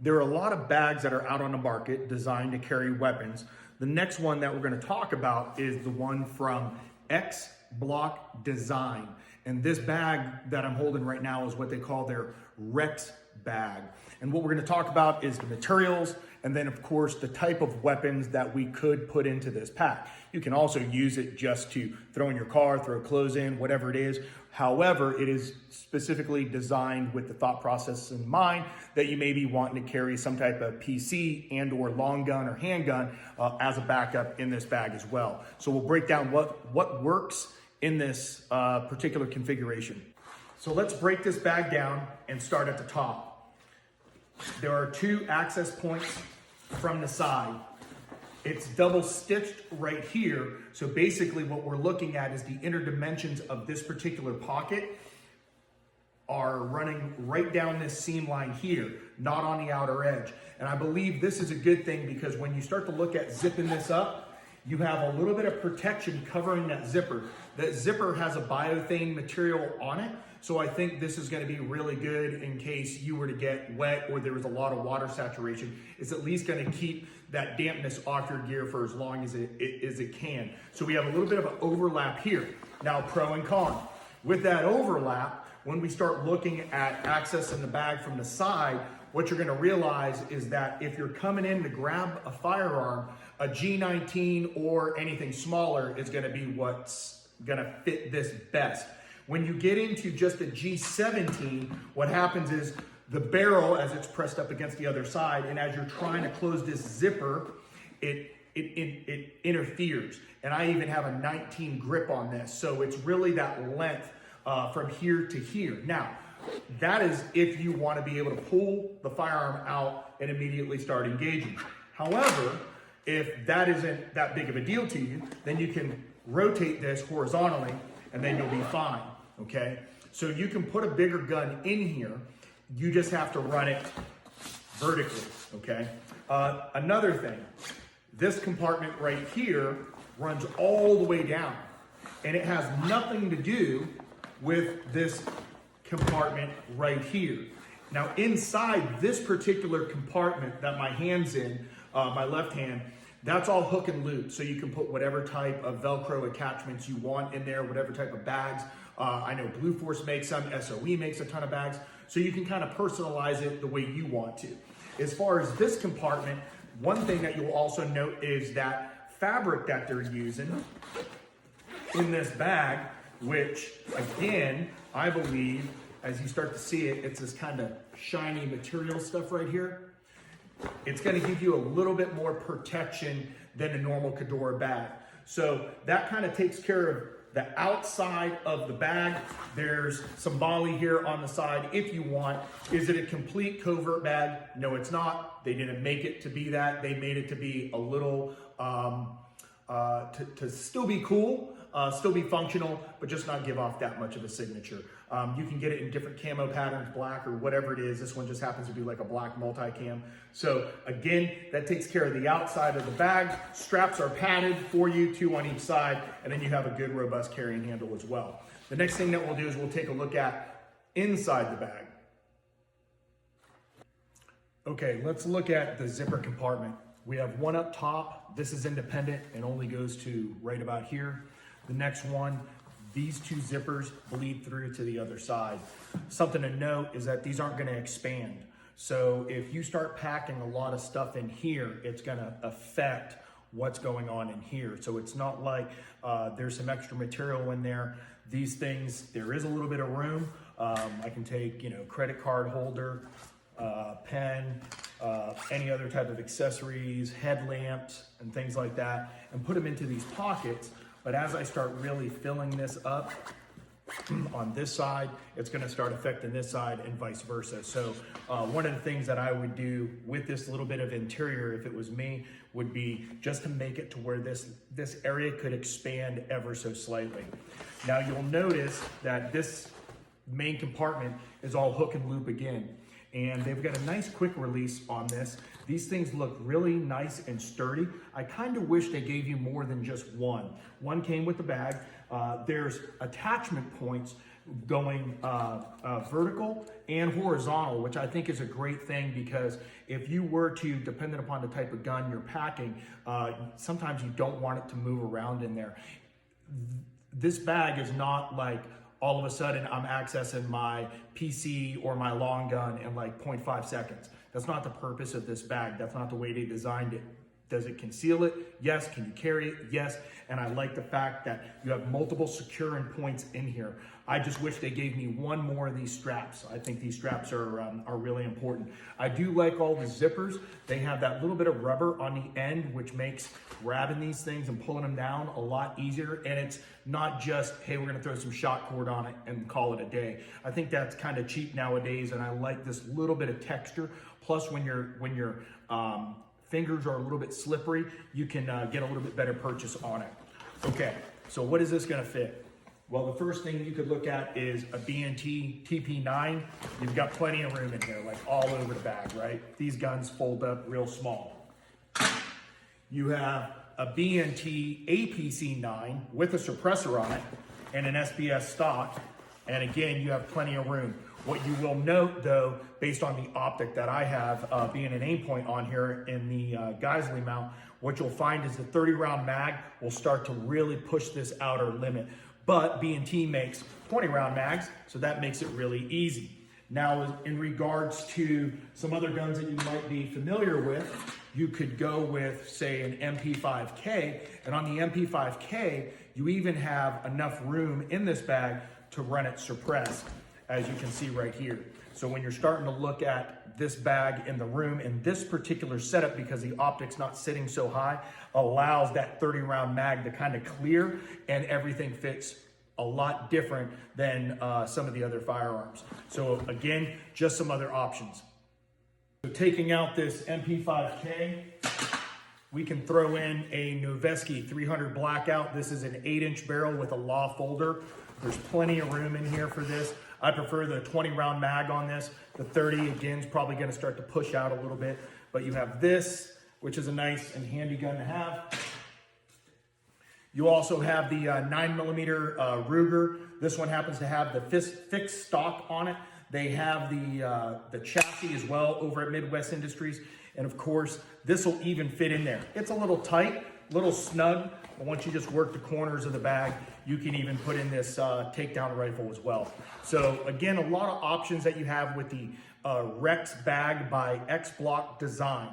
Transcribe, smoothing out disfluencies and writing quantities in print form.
There are a lot of bags that are out on the market designed to carry weapons. The next one that we're going to talk about is the one from X Block Design. And this bag that I'm holding right now is what they call their Rex bag. And what we're going to talk about is the materials and then of course the type of weapons that we could put into this pack. You can also use it just to throw in your car, throw clothes in, whatever it is. However, it is specifically designed with the thought process in mind that you may be wanting to carry some type of PC and or long gun or handgun as a backup in this bag as well. So we'll break down what works in this particular configuration. So let's break this bag down and start at the top. There are two access points from the side. It's double stitched right here. So basically what we're looking at is the inner dimensions of this particular pocket are running right down this seam line here, not on the outer edge. And I believe this is a good thing because when you start to look at zipping this up, you have a little bit of protection covering that zipper. That zipper has a biothane material on it. So I think this is gonna be really good in case you were to get wet or there was a lot of water saturation. It's at least gonna keep that dampness off your gear for as long as it can. So we have a little bit of an overlap here. Now, pro and con. With that overlap, when we start looking at access in the bag from the side, what you're gonna realize is that if you're coming in to grab a firearm, a G19 or anything smaller is gonna be what's gonna fit this best. When you get into just a G17, what happens is the barrel, as it's pressed up against the other side, and as you're trying to close this zipper, it interferes. And I even have a 19 grip on this. So it's really that length from here to here. Now, that is if you want to be able to pull the firearm out and immediately start engaging. However, if that isn't that big of a deal to you, then you can rotate this horizontally and then you'll be fine, okay? So you can put a bigger gun in here, you just have to run it vertically, okay? Another thing, this compartment right here runs all the way down and it has nothing to do with this compartment right here. Now inside this particular compartment that my hand's in, my left hand, that's all hook and loop. So you can put whatever type of Velcro attachments you want in there, whatever type of bags. I know Blue Force makes some, SOE makes a ton of bags. So you can kind of personalize it the way you want to. As far as this compartment, one thing that you'll also note is that fabric that they're using in this bag, which again, I believe, as you start to see it, it's this kind of shiny material stuff right here. It's gonna give you a little bit more protection than a normal Khadora bag. So that kind of takes care of the outside of the bag. There's some MOLLE here on the side if you want. Is it a complete covert bag? No, it's not. They didn't make it to be that. They made it to be a little, to still be cool, still be functional, but just not give off that much of a signature. You can get it in different camo patterns, black or whatever it is. This one just happens to be like a black multicam. So again, that takes care of the outside of the bag. Straps are padded for you, two on each side, and then you have a good robust carrying handle as well. The next thing that we'll do is we'll take a look at inside the bag. Okay, let's look at the zipper compartment. We have one up top. This is independent and only goes to right about here. The next one, these two zippers bleed through to the other side. Something to note is that these aren't gonna expand. So if you start packing a lot of stuff in here, it's gonna affect what's going on in here. So it's not like there's some extra material in there. These things, there is a little bit of room. I can take, credit card holder, pen, any other type of accessories, headlamps, and things like that, and put them into these pockets. But as I start really filling this up on this side, it's gonna start affecting this side and vice versa. So one of the things that I would do with this little bit of interior, if it was me, would be just to make it to where this area could expand ever so slightly. Now you'll notice that this main compartment is all hook and loop again. And they've got a nice quick release on this. These things look really nice and sturdy. I kind of wish they gave you more than just one. One came with the bag. There's attachment points going vertical and horizontal, which I think is a great thing, because if you were to, depending upon the type of gun you're packing, sometimes you don't want it to move around in there. This bag is not like all of a sudden I'm accessing my PC or my long gun in like 0.5 seconds. That's not the purpose of this bag. That's not the way they designed it. Does it conceal it? Yes. Can you carry it? Yes. And I like the fact that you have multiple securing points in here. I just wish they gave me one more of these straps. I think these straps are really important. I do like all the zippers. They have that little bit of rubber on the end, which makes grabbing these things and pulling them down a lot easier. And it's not just, hey, we're gonna throw some shot cord on it and call it a day. I think that's kind of cheap nowadays, and I like this little bit of texture. Plus, when your fingers are a little bit slippery, you can get a little bit better purchase on it. Okay, so what is this gonna fit? Well, the first thing you could look at is a B&T TP9. You've got plenty of room in here, like all over the bag, right? These guns fold up real small. You have a B&T APC9 with a suppressor on it and an SBS stock. And again, you have plenty of room. What you will note though, based on the optic that I have being an aim point on here in the Geissele mount, what you'll find is the 30 round mag will start to really push this outer limit. But B&T makes 20 round mags, so that makes it really easy. Now, in regards to some other guns that you might be familiar with, you could go with, say, an MP5K, and on the MP5K, you even have enough room in this bag to run it suppressed, as you can see right here. So when you're starting to look at this bag in the room, in this particular setup, because the optic's not sitting so high, allows that 30 round mag to kind of clear, and everything fits a lot different than some of the other firearms. So again, just some other options. So taking out this MP5K, we can throw in a Noveske 300 Blackout. This is an 8-inch barrel with a law folder. There's plenty of room in here for this. I prefer the 20 round mag on this. The 30, again, is probably gonna start to push out a little bit, but you have this, which is a nice and handy gun to have. You also have the 9mm Ruger. This one happens to have the fixed stock on it. They have the chassis as well over at Midwest Industries. And of course, this will even fit in there. It's a little tight, a little snug, but once you just work the corners of the bag, you can even put in this takedown rifle as well. So again, a lot of options that you have with the Rex bag by X-Block Design.